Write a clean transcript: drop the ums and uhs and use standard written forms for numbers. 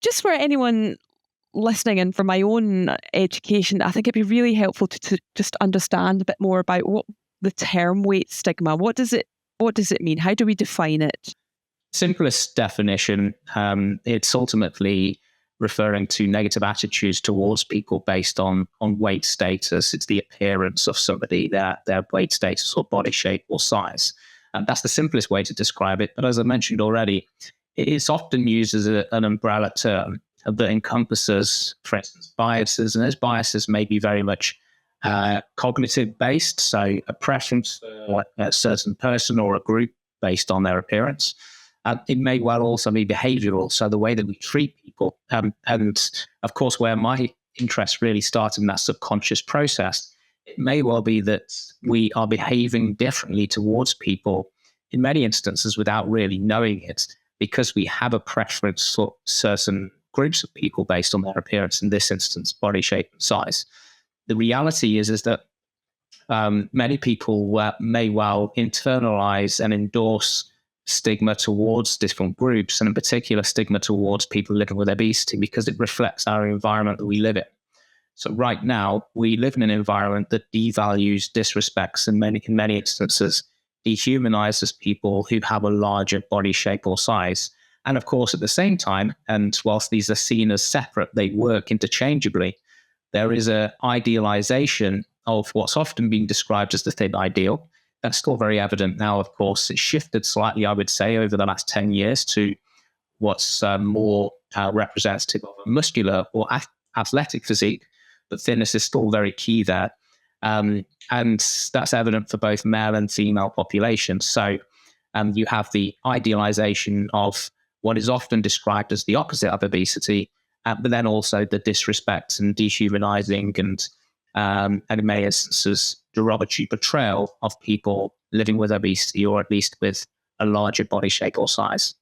Just for anyone listening and for my own education, I think it'd be really helpful to just understand a bit more about what the term weight stigma, what does it mean? How do we define it? Simplest definition, it's ultimately referring to negative attitudes towards people based on weight status. It's the appearance of somebody, their weight status or body shape or size. And that's the simplest way to describe it. But as I mentioned already, it's often used as an umbrella term that encompasses, for instance, biases. And those biases may be very much cognitive based, so a preference for a certain person or a group based on their appearance. It may well also be behavioral, so the way that we treat people. And of course, where my interest really started in that subconscious process, it may well be that we are behaving differently towards people in many instances without really knowing it, because we have a preference for certain groups of people based on their appearance, in this instance, body shape and size. The reality is that many people may well internalize and endorse stigma towards different groups, and in particular stigma towards people living with obesity, because it reflects our environment that we live in. So right now, we live in an environment that devalues, disrespects, and in many instances, dehumanizes people who have a larger body shape or size. And of course, at the same time, and whilst these are seen as separate, they work interchangeably. There is an idealization of what's often been described as the thin ideal. That's still very evident now, of course. It's shifted slightly, I would say, over the last 10 years to what's more representative of a muscular or athletic physique, but thinness is still very key there. And that's evident for both male and female populations. So you have the idealization of what is often described as the opposite of obesity, but then also the disrespect and dehumanizing and in many instances, derogatory portrayal of people living with obesity, or at least with a larger body shape or size.